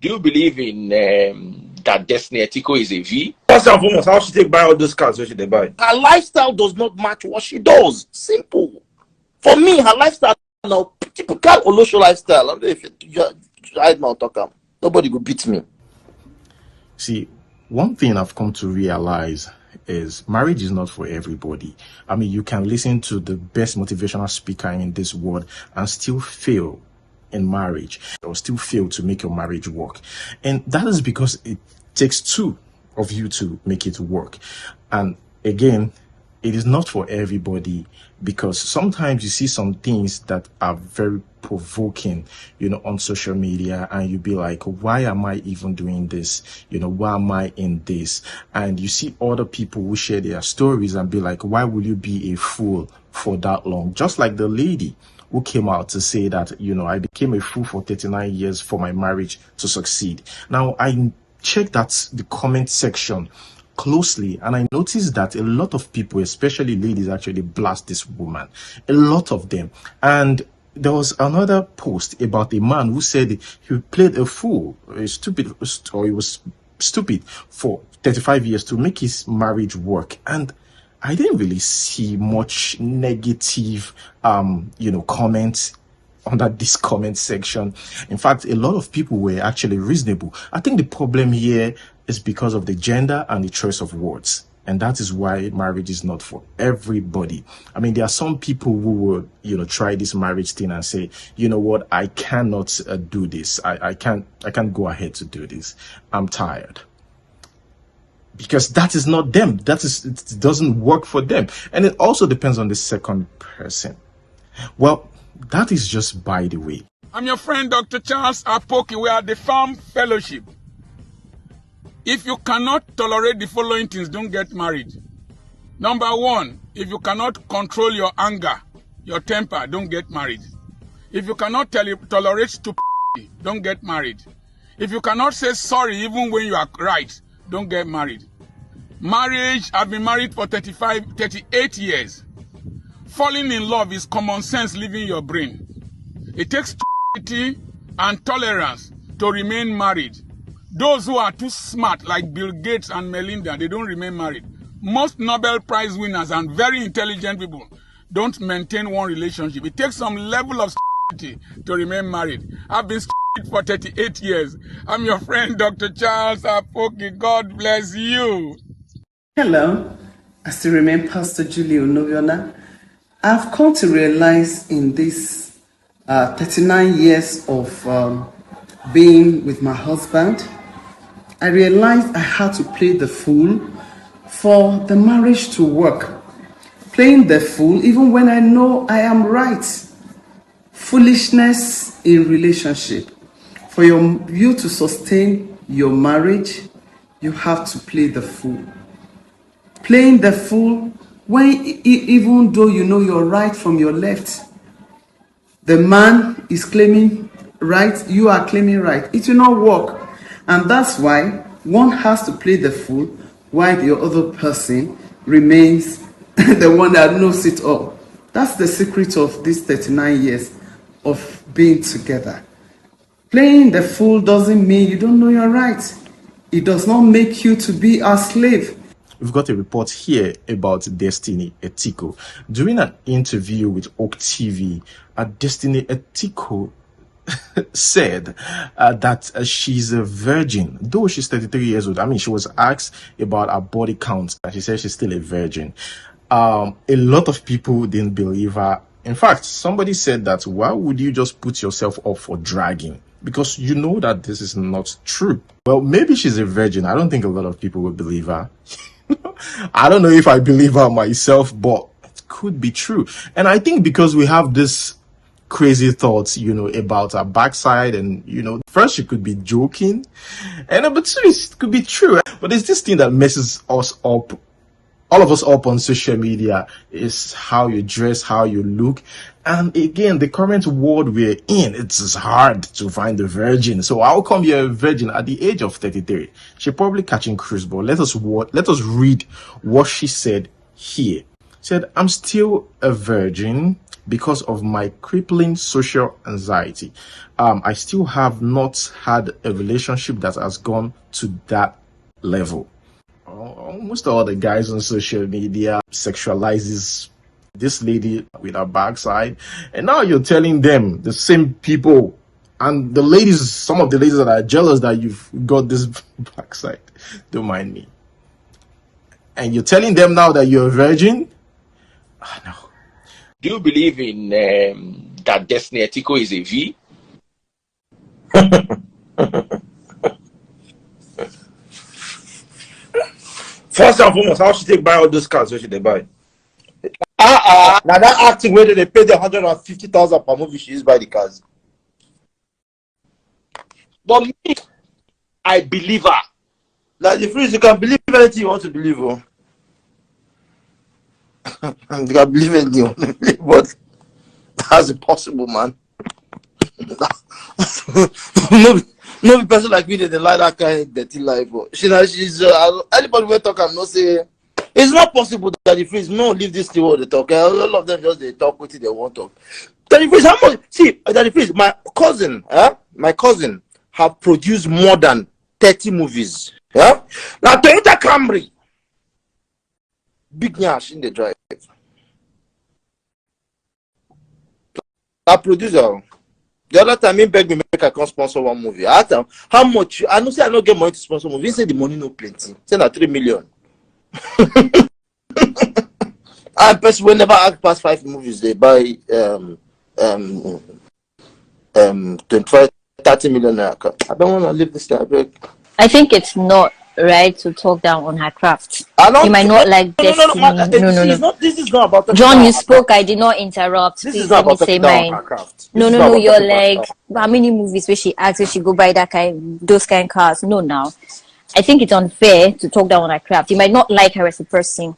Do you believe in that Destiny Etiko is a V? First and foremost, how she take buy all those cars? Where she they buy? Her lifestyle does not match what she does. Simple. For me, her lifestyle now typical Olosho lifestyle. I don't know if you hide my talk. Nobody will beat me. See, one thing I've come to realize is marriage is not for everybody. I mean, you can listen to the best motivational speaker in this world and still fail in marriage, or still fail to make your marriage work. And that is because it takes two of you to make it work. And again, it is not for everybody, because sometimes you see some things that are very provoking, on social media, and you be like, why am I even doing this? Why am I in this? And you see other people who share their stories and be like, why will you be a fool for that long? Just like the lady who came out to say that, I became a fool for 39 years for my marriage to succeed. Now, I checked the comment section closely, and I noticed that a lot of people, especially ladies, actually blast this woman. A lot of them. And there was another post about a man who said he played a fool, he was stupid for 35 years to make his marriage work. And I didn't really see much negative, comments under this comment section. In fact, a lot of people were actually reasonable. I think the problem here is because of the gender and the choice of words. And that is why marriage is not for everybody. I mean, there are some people who will, try this marriage thing and say, you know what, I cannot do this. I can't go ahead to do this. I'm tired. Because that is not them. It doesn't work for them. And it also depends on the second person. Well, that is just by the way. I'm your friend, Dr. Charles Apoki. We are the Farm Fellowship. If you cannot tolerate the following things, don't get married. Number one, if you cannot control your anger, your temper, don't get married. If you cannot tolerate stupidity, don't get married. If you cannot say sorry even when you are right, don't get married. Marriage, I've been married for 38 years. Falling in love is common sense leaving your brain. It takes stupidity and tolerance to remain married. Those who are too smart, like Bill Gates and Melinda, they don't remain married. Most Nobel Prize winners and very intelligent people don't maintain one relationship. It takes some level of stupidity to remain married. I've been stupid for 38 years. I'm your friend, Dr. Charles Apoki. God bless you. Hello, I still remain Pastor Julie Onoviona. I've come to realize in this 39 years of being with my husband, I realized I had to play the fool for the marriage to work. Playing the fool even when I know I am right. Foolishness in relationship. For you to sustain your marriage, you have to play the fool. Playing the fool when even though you know you're right from your left. The man is claiming right, you are claiming right. It will not work. And that's why one has to play the fool while the other person remains the one that knows it all. That's the secret of these 39 years of being together. Playing the fool doesn't mean you don't know you're right. It does not make you to be a slave. We've got a report here about Destiny Etiko. During an interview with Oak TV, Destiny Etiko said that she's a virgin, though she's 33 years old. I mean, she was asked about her body count, and she said she's still a virgin. A lot of people didn't believe her. In fact, somebody said that, why would you just put yourself up for dragging? Because you know that this is not true. Well, maybe she's a virgin. I don't think a lot of people will believe her. I don't know if I believe her myself, but it could be true. And I think because we have this crazy thoughts, about her backside, and, first she could be joking, and number two, it could be true. But there's this thing that messes us up, all of us up on social media, is how you dress, how you look. And again, the current world we're in, it's hard to find a virgin. So how come you're a virgin at the age of 33? She's probably catching cruise, but let us read what she said here. Said, I'm still a virgin because of my crippling social anxiety. I still have not had a relationship that has gone to that level. Almost all the guys on social media sexualizes this lady with her backside, and now you're telling them, the same people, and the ladies, some of the ladies that are jealous that you've got this backside, don't mind me, and you're telling them now that you're a virgin. No. Do you believe in that Destiny Etiko is a V? First and foremost, how she take buy all those cars? Where should they buy? Now that acting where they pay the 150,000 per movie, she is buy the cars. But me, I believe her. Like the freeze, you can believe anything you want to believe. Oh. You can believe anything you want to believe, but that's impossible, man. No person like me that they like that kind of dirty life. Oh. She's anybody will talk and not say it's not possible that the freeze no leave this thing what they talk. All of them just they talk what they want to talk. Daddy Freeze, how much? See, Daddy Freeze, my cousin have produced more than 30 movies. Yeah? Now Toyota Camry, big nyash in the drive. That producer, the other time he begged me make I come sponsor one movie. I asked him how much. I know say I don't get money to sponsor movie. He said the money no plenty. Say na 3 million. And person will never act past 5 movies. They buy 25, 30 million. I don't want to live this time. I think it's not right to talk down on her craft. You might not like Destiny. No. This is not about John, you spoke. I did not interrupt. This Please is not let me about say talking down on mine. her craft. No. You're like, how many movies where she acts, where she go buy that kind, those kind of cars? No, now. I think it's unfair to talk down on her craft. You might not like her as a person.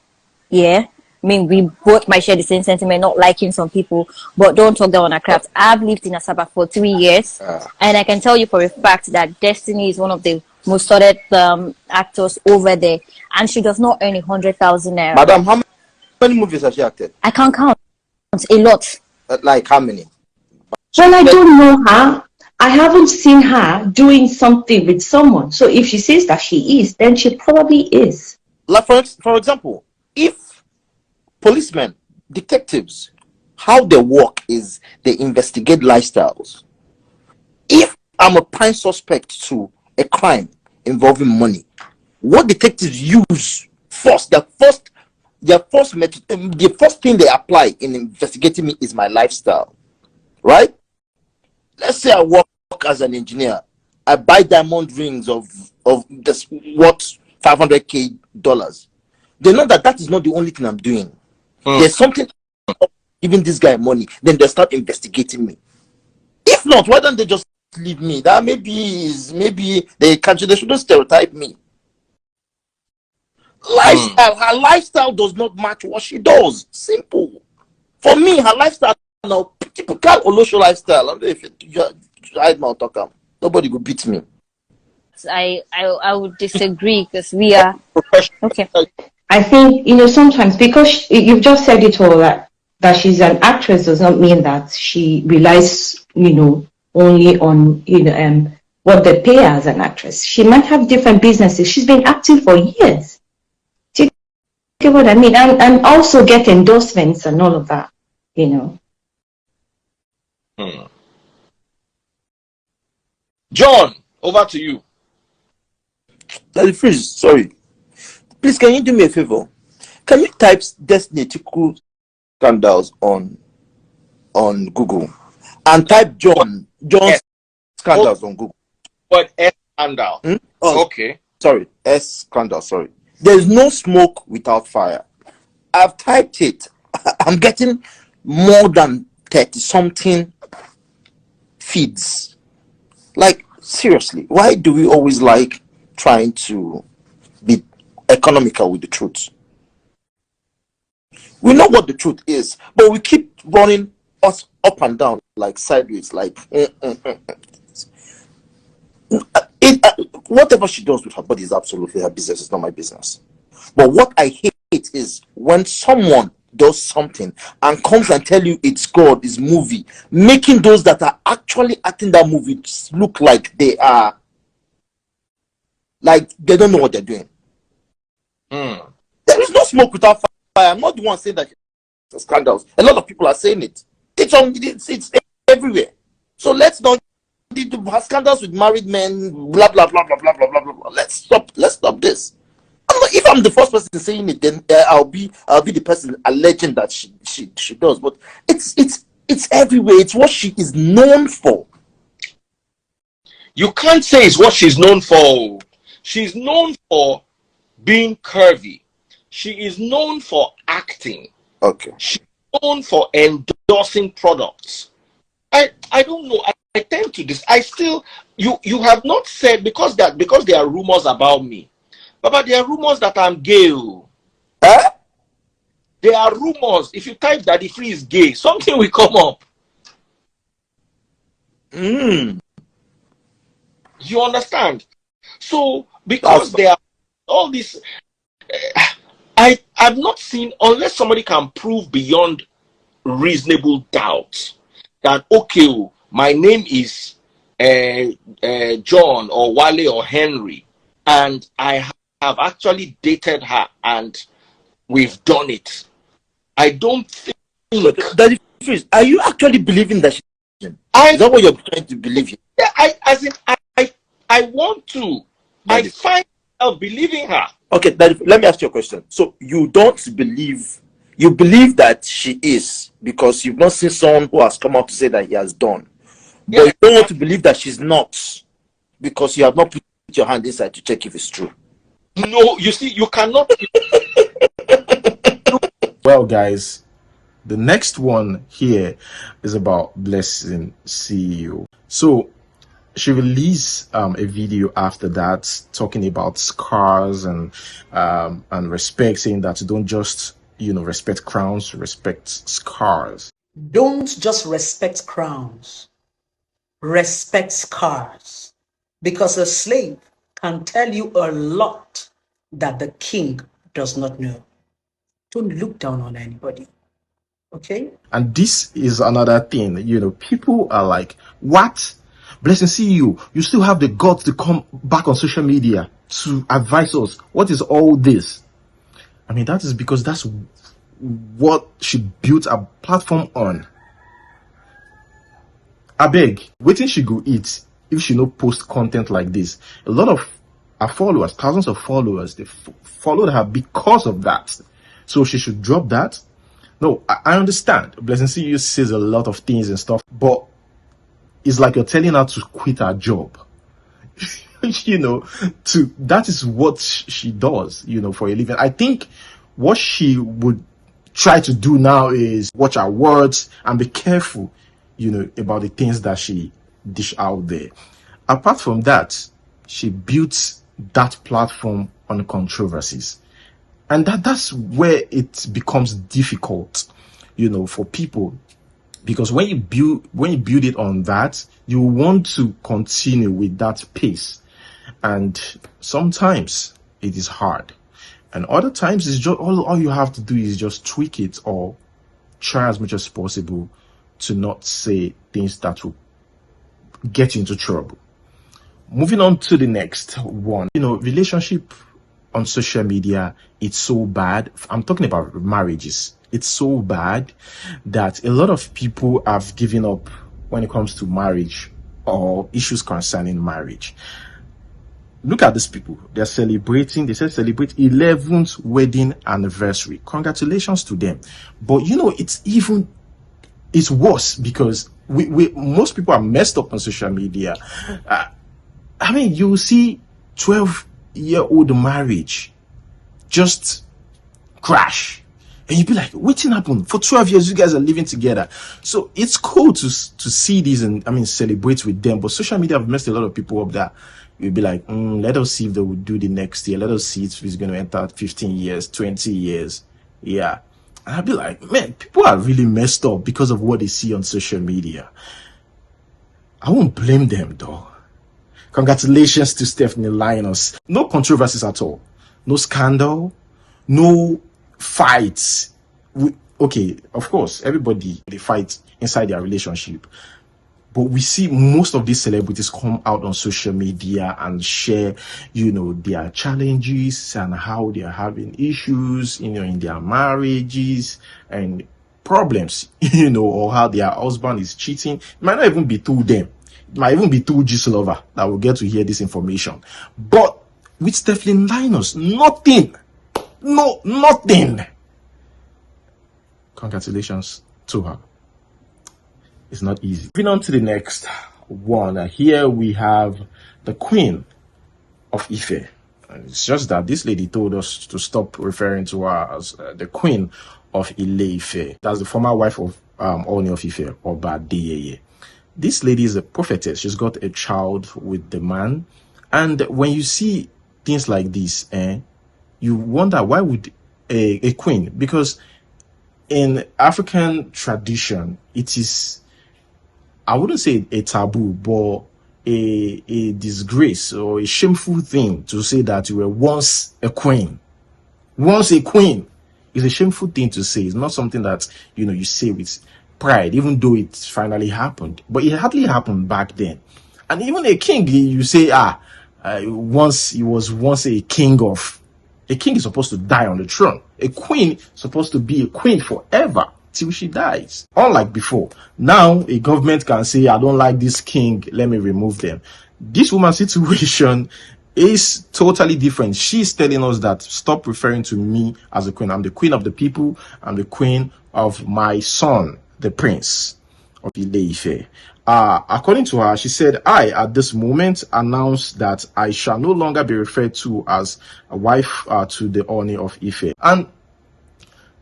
Yeah. I mean, we both might share the same sentiment, not liking some people, but don't talk down on her craft. I've lived in Asaba for 3 years, and I can tell you for a fact that Destiny is one of the most studied actors over there, and she does not earn 100,000 naira. Madam, how many movies has she acted? I can't count. A lot. Like how many? Well, I don't know her. I haven't seen her doing something with someone. So if she says that she is, then she probably is. Like for example, if policemen, detectives, how they work is they investigate lifestyles. If I'm a prime suspect to a crime involving money, what detectives use first, the first thing they apply in investigating me is my lifestyle, right? Let's say I work as an engineer, I buy diamond rings of this worth $500K. They know that is not the only thing I'm doing. There's something giving this guy money. Then they start investigating me. If not, why don't they just leave me? That maybe they shouldn't stereotype me. Her lifestyle does not match what she does. Simple. For me, her lifestyle now typical Olosho lifestyle. I don't know if you hide my talk. Nobody will beat me. I would disagree because we are okay. I think, sometimes because you've just said it all, that she's an actress does not mean that she relies, only on, what they pay her as an actress. She might have different businesses. She's been acting for years. Do you get what I mean? And also get endorsements and all of that, John, over to you. Daddy Freeze, sorry. Please, can you do me a favor? Can you type Destiny Etiko scandals on Google and type John's scandals on Google? What S scandal? Oh, okay. Sorry, S scandal. Sorry. There's no smoke without fire. I've typed it. I'm getting more than 30 something feeds. Like seriously, why do we always like trying to be economical with the truth? We know what the truth is, but we keep running us up and down like sideways, like whatever she does with her body is absolutely her business. It's not my business. But what I hate is when someone does something and comes and tell you it's God, it's movie, making those that are actually acting that movie look like they are, like they don't know what they're doing. There is no smoke without fire. I'm not the one saying that it's scandals. A lot of people are saying it. It's everywhere. So let's not have scandals with married men, blah blah blah blah blah blah blah blah. Let's stop this. If I'm the first person saying it, then I'll be the person alleging that she does. But it's everywhere. It's what she is known for. You can't say it's what she's known for. She's known for being curvy. She is known for acting. Okay. She's known for endorsing products. I don't know. I tend to this. I still you have not said because there are rumors about me. But there are rumors that I'm gay. Huh? There are rumors. If you type Daddy Free is gay, something will come up. You understand? So because there are all this, I've not seen, unless somebody can prove beyond reasonable doubt that okay, my name is John or Wale or Henry, and I have actually dated her and we've done it. I don't think. Daddy Free, are you actually believing that she's? Is that what you're trying to believe? Yeah, I want to. I find myself believing her. Okay, let me ask you a question. So you don't believe, you believe that she is because you've not seen someone who has come out to say that he has done. But Yeah. you don't want to believe that she's not because you have not put your hand inside to check if it's true. No, you see, you cannot. Well, guys, the next one here is about Blessingceo. So she released a video after that talking about scars and respect, saying that you don't just respect crowns, respect scars. Don't just respect crowns, respect scars. Because a slave can tell you a lot that the king does not know. Don't look down on anybody. Okay? And this is another thing, people are like, what? Blessingceo, you still have the guts to come back on social media to advise us. What is all this? I mean, that is because that's what she built a platform on. I beg, waiting she go eat if she no post content like this. A lot of her followers, thousands of followers, they followed her because of that. So she should drop that. No, I understand. Blessingceo says a lot of things and stuff, but it's like you're telling her to quit her job. That is what she does, for a living. I think what she would try to do now is watch her words and be careful, about the things that she dish out there. Apart from that, she built that platform on controversies. And that's where it becomes difficult, for people. Because when you build it on that, you want to continue with that pace. And sometimes it is hard. And other times it's just all you have to do is just tweak it or try as much as possible to not say things that will get you into trouble. Moving on to the next one. Relationship on social media, it's so bad. I'm talking about marriages. It's so bad that a lot of people have given up when it comes to marriage or issues concerning marriage. Look at these people. They're celebrating. They said celebrate 11th wedding anniversary. Congratulations to them. But it's worse because most people are messed up on social media. You see 12-year-old marriage just crash. And you'd be like, what's happened? For 12 years, you guys are living together. So it's cool to see these and celebrate with them. But social media have messed a lot of people up that you'll be like, let us see if they will do the next year. Let us see if it's going to enter 15 years, 20 years. Yeah. And I'd be like, man, people are really messed up because of what they see on social media. I won't blame them though. Congratulations to Stephanie Linus. No controversies at all. No scandal. No fights. okay, of course, everybody they fight inside their relationship, but we see most of these celebrities come out on social media and share, their challenges and how they are having issues, in their marriages and problems, or how their husband is cheating. It might not even be through them. It might even be through G's lover that will get to hear this information. But with Stephen Linus, nothing. No, nothing. Congratulations to her. It's not easy. Moving on to the next one. Here we have the Queen of Ife. It's just that this lady told us to stop referring to her as the Queen of Ile-Ife. That's the former wife of Ooni of Ife, Oba Adeyeye. This lady is a prophetess. She's got a child with the man. And when you see things like this, you wonder, why would a queen? Because in African tradition, it is, I wouldn't say a taboo, but a disgrace or a shameful thing to say that you were once a queen. Once a queen is a shameful thing to say. It's not something that, you say with pride, even though it finally happened. But it hardly happened back then. And even a king, you say, once he was once a king of. A king is supposed to die on the throne. A queen is supposed to be a queen forever till she dies. Unlike before. Now, a government can say, I don't like this king, let me remove them. This woman's situation is totally different. She's telling us that stop referring to me as a queen. I'm the queen of the people. I'm the queen of my son, the prince of Ile-Ife. According to her, she said, I, at this moment, announce that I shall no longer be referred to as a wife to the Ooni of Ife. And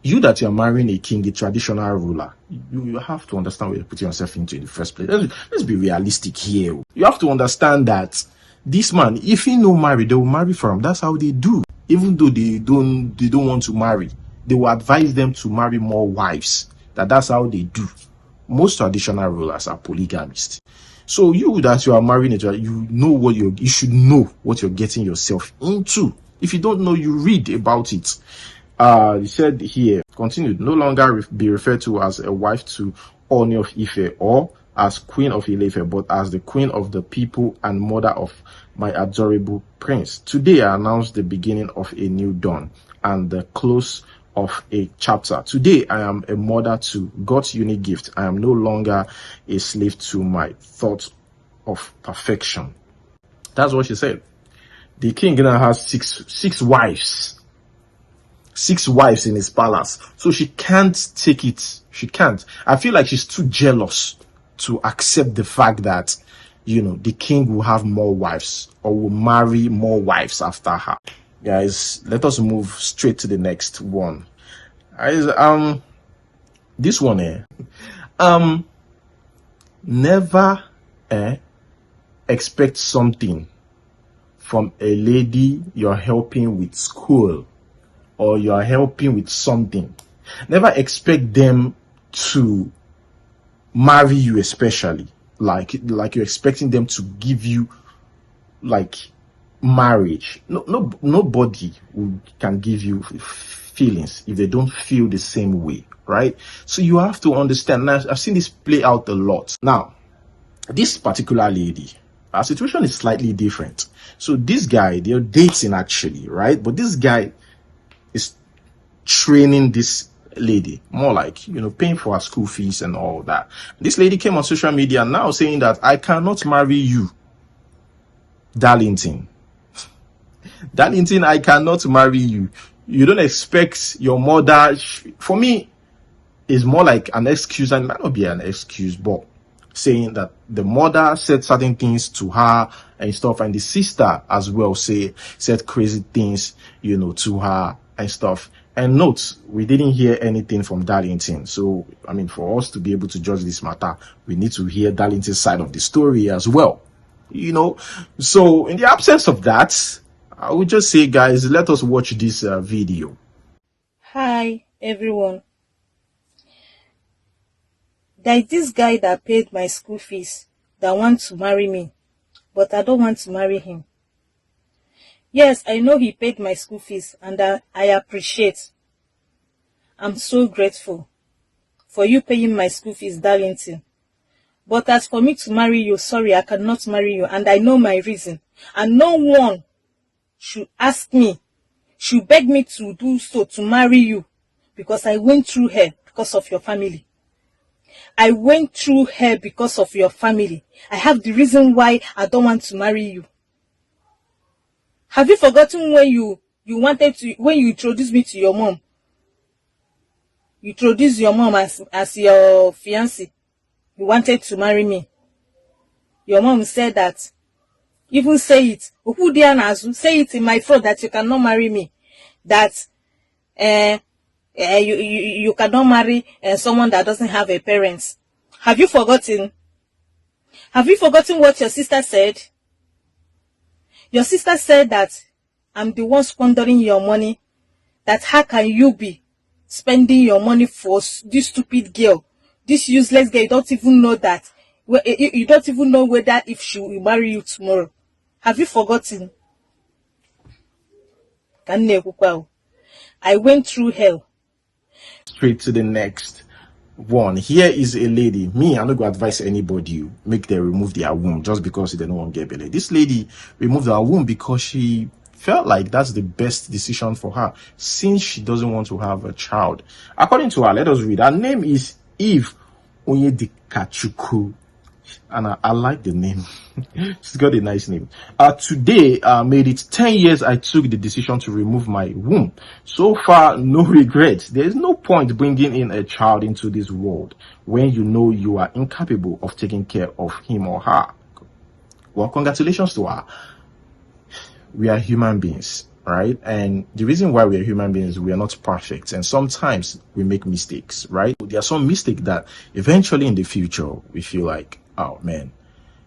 you that you're marrying a king, a traditional ruler, you have to understand what you're putting yourself into in the first place. Let's be realistic here. You have to understand that this man, if he no marry, they will marry for him. That's how they do. Even though they don't want to marry, they will advise them to marry more wives. That's how they do. Most traditional rulers are polygamists. So you that you are marrying, you should know what you're getting yourself into. If you don't know, you read about it. He said here, continued, no longer be referred to as a wife to Ooni of Ife or as Queen of Ile-Ife, but as the Queen of the people and mother of my adorable prince. Today I announce the beginning of a new dawn and the close of a chapter. Today I am a mother to God's unique gift. I am no longer a slave to my thought of perfection. That's what she said. The king now has six wives. 6 wives in his palace. So she can't take it. She can't. I feel like she's too jealous to accept the fact that, the king will have more wives or will marry more wives after her. Guys, let us move straight to the next one. Guys, this one, never expect something from a lady you're helping with school or you're helping with something. Never expect them to marry you, especially like you're expecting them to give you like marriage. Nobody can give you feelings if they don't feel the same way, right? So you have to understand. Now, I've seen this play out a lot. Now, this particular lady, our situation is slightly different. So this guy, they're dating actually, right? But this guy is training this lady, more like, paying for her school fees and all that. This lady came on social media now saying that I cannot marry you, Darlington. Darlington, I cannot marry you. You don't expect your mother. For me, it's more like an excuse, and it might not be an excuse, but saying that the mother said certain things to her and stuff, and the sister as well said crazy things, to her and stuff. And note, we didn't hear anything from Darlington. So, for us to be able to judge this matter, we need to hear Darlington's side of the story as well. So in the absence of that, I would just say, guys, let us watch this video. Hi, everyone. There is this guy that paid my school fees that wants to marry me, but I don't want to marry him. Yes, I know he paid my school fees and I appreciate. I'm so grateful for you paying my school fees, Darlington. But as for me to marry you, sorry, I cannot marry you, and I know my reason. And no one should ask me, should beg me to do so, to marry you, because I went through hell because of your family. I went through hell because of your family. I have the reason why I don't want to marry you. Have you forgotten when you wanted to, when you introduced me to your mom? You introduced your mom as your fiancé. You wanted to marry me. Your mom said that. Even say it. Say it in my throat that you cannot marry me. That you cannot marry someone that doesn't have a parents. Have you forgotten? Have you forgotten what your sister said? Your sister said that I'm the one squandering your money. That how can you be spending your money for this stupid girl, this useless girl? You don't even know that. You don't even know whether if she will marry you tomorrow. Have you forgotten? I went through hell. Straight to the next one. Here is a lady. Me, I'm not going to advise anybody make them remove their womb just because they don't want to get belly. This lady removed her womb because she felt like that's the best decision for her since she doesn't want to have a child. According to her, let us read. Her name is Eve Onyedikachuku. And I like the name. She's got a nice name. Today, made it 10 years I took the decision to remove my womb. So far, no regrets. There is no point bringing in a child into this world when you know you are incapable of taking care of him or her. Well, congratulations to her. We are human beings, right? And the reason why we are human beings, we are not perfect. And sometimes we make mistakes, right? There are some mistakes that eventually in the future, we feel like, oh man,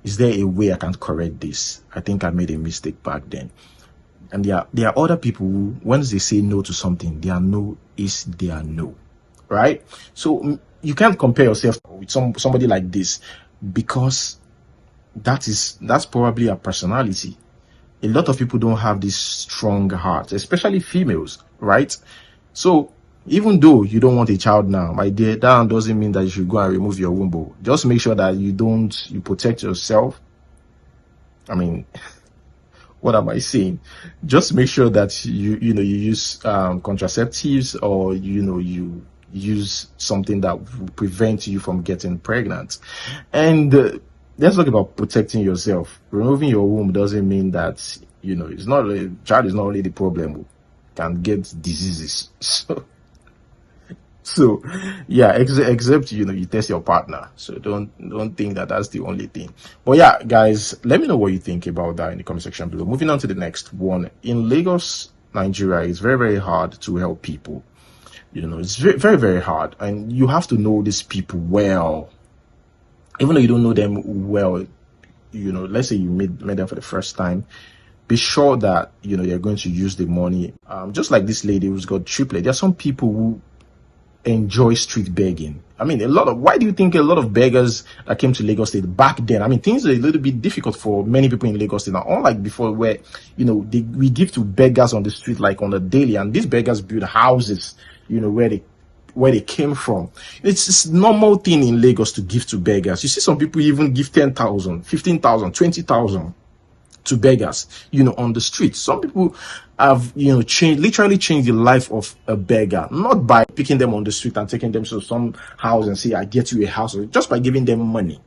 is there a way I can correct this? I think I made a mistake back then. And there are other people who, once they say no to something, their no is their no, right? So you can't compare yourself with somebody like this, because that's probably a personality. A lot of people don't have this strong heart, especially females, right? So even though you don't want a child now, my dear, that doesn't mean that you should go and remove your womb. Just make sure that you protect yourself. I mean, what am I saying? Just make sure that you use contraceptives, or you use something that will prevent you from getting pregnant. And let's talk about protecting yourself. Removing your womb doesn't mean that it's not child is not only the problem. You can get diseases. So yeah, except you test your partner. So don't think that that's the only thing. But yeah, guys, let me know what you think about that in the comment section below. Moving on to the next one. In Lagos, Nigeria, it's very, very hard to help people. It's very, very, very hard, and you have to know these people well. Even though you don't know them well, let's say you met them for the first time, be sure that you're going to use the money. Just like this lady who's got triplet. There are some people who enjoy street begging. I mean, why do you think a lot of beggars that came to Lagos State back then? I mean, things are a little bit difficult for many people in Lagos State now, unlike before, where we give to beggars on the street like on a daily, and these beggars build houses where they came from. It's a normal thing in Lagos to give to beggars. You see some people even give 10,000, 15,000, 20,000 to beggars, on the street. Some people have, literally changed the life of a beggar, not by picking them on the street and taking them to some house and say, I get you a house, just by giving them money.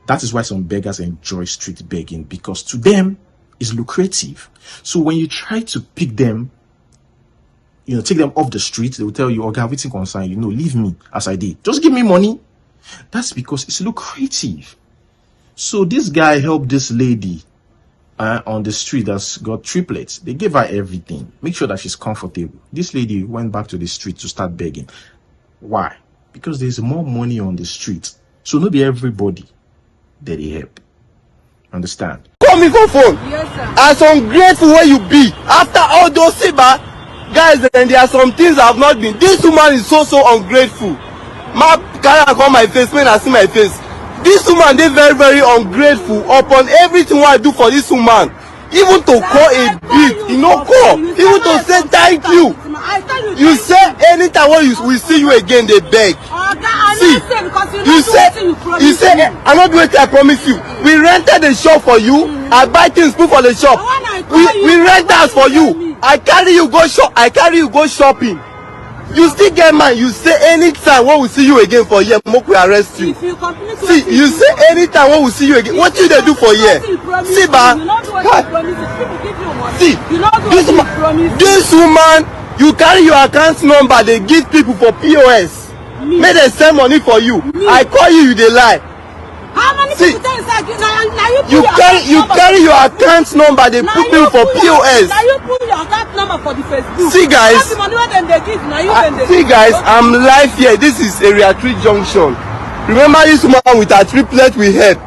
That is why some beggars enjoy street begging, because to them it's lucrative. So when you try to pick them, take them off the street, they will tell you, okay, everything concern leave me as I did. Just give me money. That's because it's lucrative. So this guy helped this lady on the street that's got triplets. They gave her everything. Make sure that she's comfortable. This lady went back to the street to start begging. Why? Because there's more money on the street. So not be everybody that they help. Understand? Call me for phone. Yes, sir. As ungrateful where you be. After all those guys, then there are some things I've not been. This woman is so ungrateful. My carry on my face, when I see my face. This woman, they very, very ungrateful upon everything what I do for this woman. even to call a beat, you no call, even to say thank you. You say anytime when we see you again, they beg. See, you say I'm not doing it, I promise you. We rented the shop for you. I buy things, put for the shop. We rent house for you. I carry you go shop. I carry you go shopping. You still get mine. You say anytime when we see you again for here, make we arrest you. See, you say anytime when we see you again. What you they do for here? See, ba. See, this woman, you carry your account number, they give people for POS. Make them send money for you. I call you, you they lie. How many see, people inside? you carry your account number, they put people for POS. Now you put your account number for the Facebook. See guys, the money they give, now you see guys, I'm live here. This is area 3 junction. Remember this woman with her triplet we had.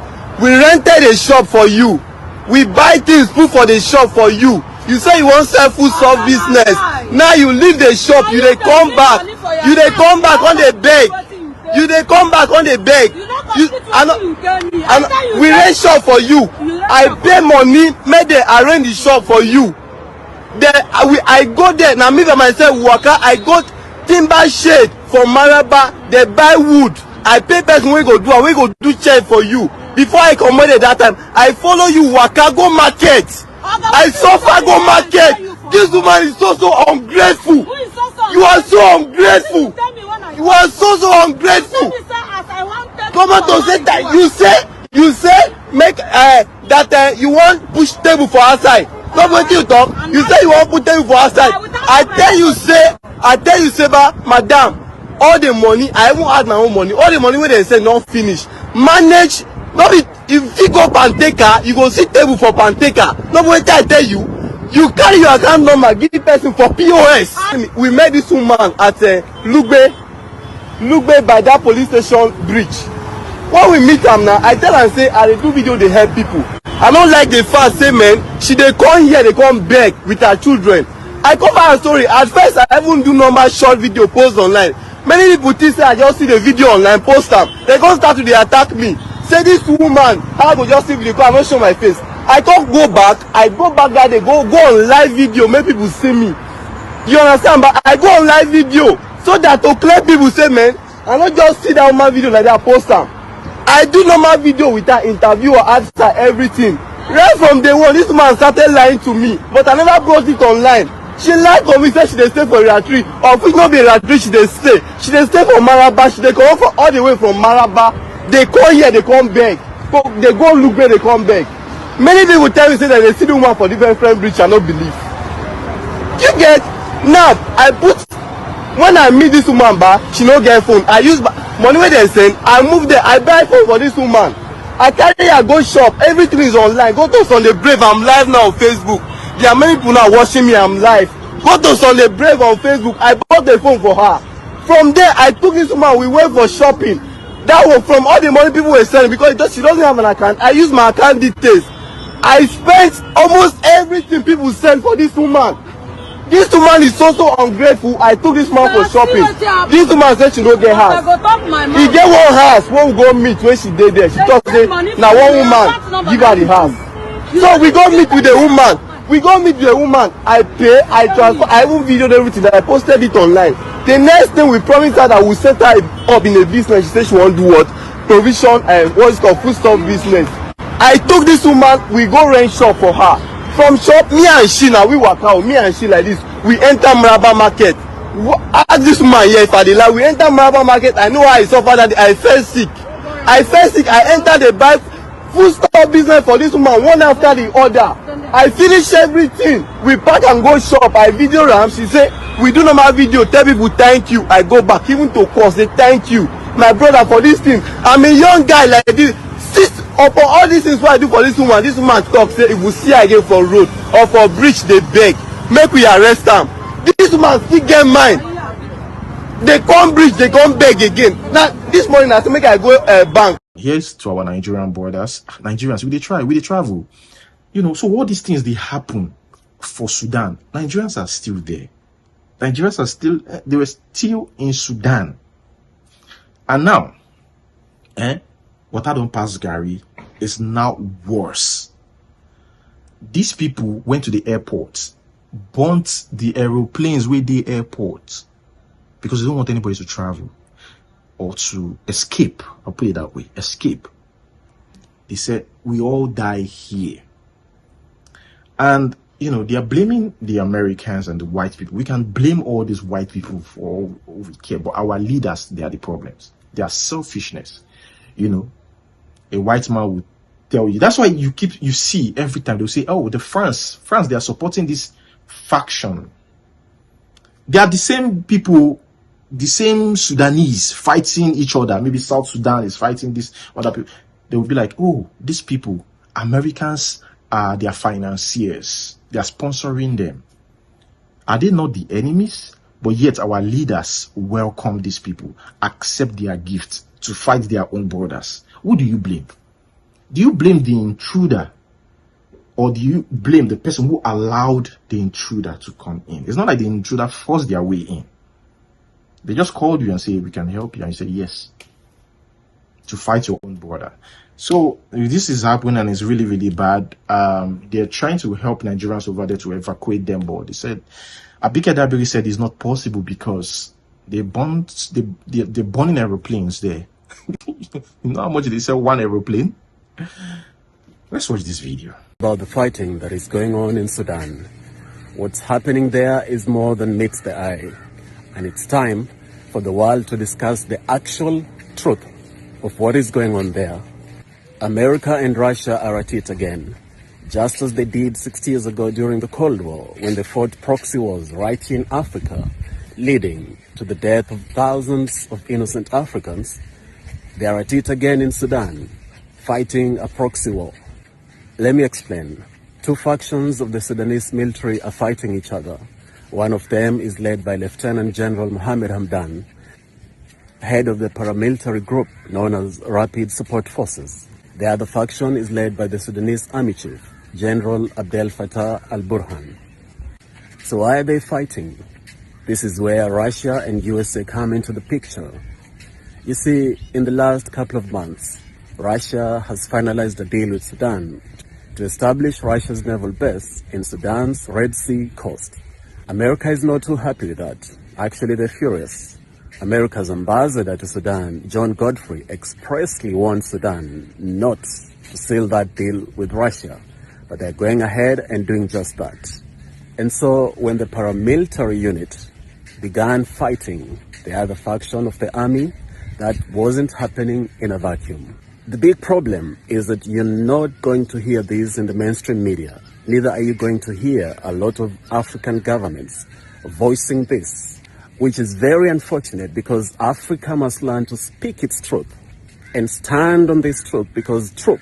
We rented a shop for you. We buy things, put for the shop for you. You say you want sell food soft business. Now you leave the shop, you they come back. You they come back on the beg. You they come back on the beg. We rent shop for you. I pay money, make they arrange the shop for you. Then I go there. Now me by myself waka. I go timber shade for Maraba. They buy wood. I pay person we go do and we go do chair for you. Before I come at that time, I follow you waka go market. I suffer go market. This woman is so ungrateful. You are so ungrateful. You are so ungrateful. Come on to say that you say make that you want push table for outside. Not what you talk. You say you want put table for outside. I tell you say ba madam, all the money I won't add my own money. All the money when they say not finish. Manage. No be if you go panteka, you go see table for panteka. No what I tell you. You carry your account number, give the person for POS. We met this woman at Lugbe by that police station bridge. When we meet am now, I tell am say I dey do video dey help people. I don't like the fact say man, she dey come here, they come beg with her children. I cover her story. At first I even do normal short video post online. Many people think say I just see the video online, post am. They come start to dey attack me. Say this woman, how I go just see video, I no show my face. I can't go back. I go back that day, go on live video, make people see me. You understand? But I go on live video so that to clear people say, man, I not just see that woman video like that poster. I do normal video with her, interview her, ask her everything. Right from day one, this woman started lying to me, but I never brought it online. She lied to me, said she dey stay for area 3, or if it not be area 3, she dey stay. She dey stay for Maraba. She dey come for all the way from Maraba. They come here, they come beg. They go look where they come beg. Many people tell me say that they see the woman for different bridge and not believe. You get now I put when I meet this woman back, she no get phone. I use money where they send, I move there, I buy phone for this woman. I carry her go shop, everything is online. Go to Sunday Brave, I'm live now on Facebook. There are many people now watching me, I'm live. Go to Sunday Brave on Facebook, I bought the phone for her. From there, I took this woman, we went for shopping. That was from all the money people were selling because she doesn't have an account. I use my account details. I spent almost everything people send for this woman. This woman is so ungrateful. I took this man for shopping. This woman said she don't get house. He get one house when we go meet when she did there. She talk say now one woman give her the house. So we go meet with the woman. We go meet with the woman. I pay, I transfer, I even videoed everything that I posted it online. The next thing we promised her that we set her up in a business. She said she want to do what? Provision and what is called food stuff business. I took this woman, we go rent shop for her. From shop, me and she now, we work out, me and she like this. We enter Maraba market. Ask this woman here if I dey lie. We enter Maraba market, I know how I suffer that day. I fell sick. I enter the buy food stuff business for this woman, one after the other. I finish everything. We pack and go shop. I video ram. She say, we do normal video, tell people thank you. I go back, even to course, say thank you. My brother for this thing. I'm a young guy like this. Upon all these things what I do for this woman talk say if we see her again for road or for bridge they beg make we arrest am. This woman still get mine. They come bridge, they come beg again. Now this morning I say make I go bank. Here's to our Nigerian borders. Nigerians, we dey travel. You know, so all these things they happen for Sudan. Nigerians are still there. Nigerians are still they were still in Sudan. And now what I don't pass Gary is now worse. These people went to the airport, burnt the aeroplanes with the airport because they don't want anybody to travel or to escape. I'll put it that way, escape. They said, we all die here. And, you know, they are blaming the Americans and the white people. We can blame all these white people for all we care, but our leaders, they are the problems. Their selfishness. You know, a white man would tell you. That's why you see every time they'll say, oh, the France, they are supporting this faction. They are the same people, the same Sudanese fighting each other. Maybe South Sudan is fighting this other people. They will be like, oh, these people, Americans are their financiers. They are sponsoring them. Are they not the enemies? But yet our leaders welcome these people, accept their gifts to fight their own brothers. Who do you blame? Do you blame the intruder? Or do you blame the person who allowed the intruder to come in? It's not like the intruder forced their way in. They just called you and say, we can help you. And you say, yes, to fight your own brother. So this is happening and it's really, really bad. They're trying to help Nigerians over there to evacuate them. But they said, Abike Dabiri said it's not possible because they're burning aeroplanes there. You know how much they sell one aeroplane? Let's watch this video. About the fighting that is going on in Sudan. What's happening there is more than meets the eye. And it's time for the world to discuss the actual truth of what is going on there. America and Russia are at it again, just as they did 60 years ago during the Cold War, when they fought proxy wars right in Africa, leading to the death of thousands of innocent Africans. They are at it again in Sudan, fighting a proxy war. Let me explain. Two factions of the Sudanese military are fighting each other. One of them is led by Lieutenant General Mohammed Hamdan, head of the paramilitary group known as Rapid Support Forces. The other faction is led by the Sudanese Army Chief, General Abdel Fattah al-Burhan. So why are they fighting? This is where Russia and USA come into the picture. You see, in the last couple of months, Russia has finalized a deal with Sudan to establish Russia's naval base in Sudan's Red Sea coast. America is not too happy with that. Actually, they're furious. America's ambassador to Sudan, John Godfrey, expressly warned Sudan not to seal that deal with Russia, but they're going ahead and doing just that. And so when the paramilitary unit began fighting the other faction of the army, that wasn't happening in a vacuum. The big problem is that you're not going to hear this in the mainstream media. Neither are you going to hear a lot of African governments voicing this, which is very unfortunate because Africa must learn to speak its truth and stand on this truth, because truth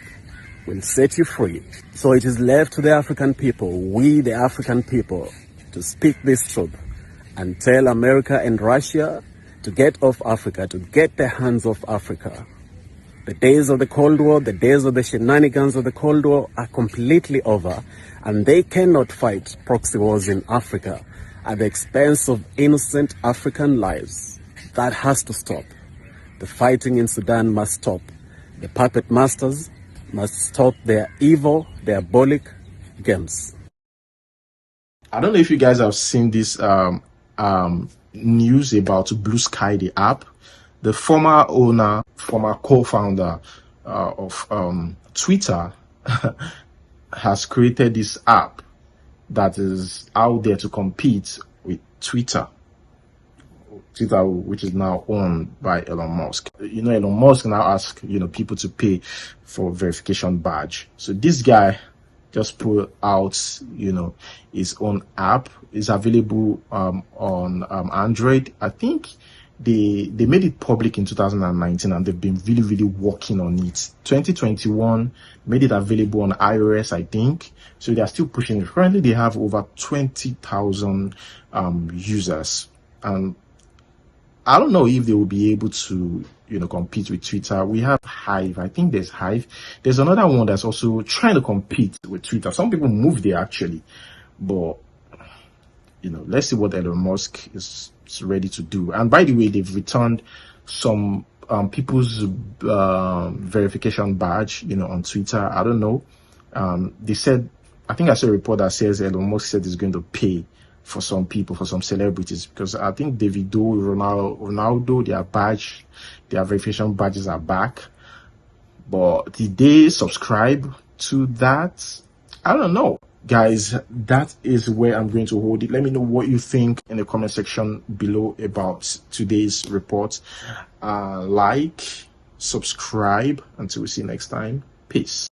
will set you free. So it is left to the African people, we the African people, to speak this truth and tell America and Russia to get off Africa, to get their hands off Africa. The days of the Cold War, the days of the shenanigans of the Cold War are completely over, and they cannot fight proxy wars in Africa at the expense of innocent African lives. That has to stop. The fighting in Sudan must stop. The puppet masters must stop their evil, diabolic games. I don't know if you guys have seen this news about Blue Sky, the app. The former co-founder of Twitter has created this app that is out there to compete with Twitter, which is now owned by Elon Musk. You know, Elon Musk now asks, people to pay for verification badge. So this guy just put out, his own app. Is available on Android. I think they made it public in 2019, and they've been really, really working on it. 2021 made it available on iOS, I think. So they are still pushing it. Currently, they have over 20,000 users, and I don't know if they will be able to, compete with Twitter. We have Hive. I think there's Hive. There's another one that's also trying to compete with Twitter. Some people move there actually, but let's see what Elon Musk is ready to do. And by the way, they've returned some people's verification badge, on Twitter. I don't know. They said I think I saw a report that says Elon Musk said he's going to pay for some people, for some celebrities, because I think Davido, Ronaldo, their verification badges are back. But did they subscribe to that? I don't know. Guys, that is where I'm going to hold it. Let me know what you think in the comment section below about today's report. Like, subscribe. Until we see you next time. Peace.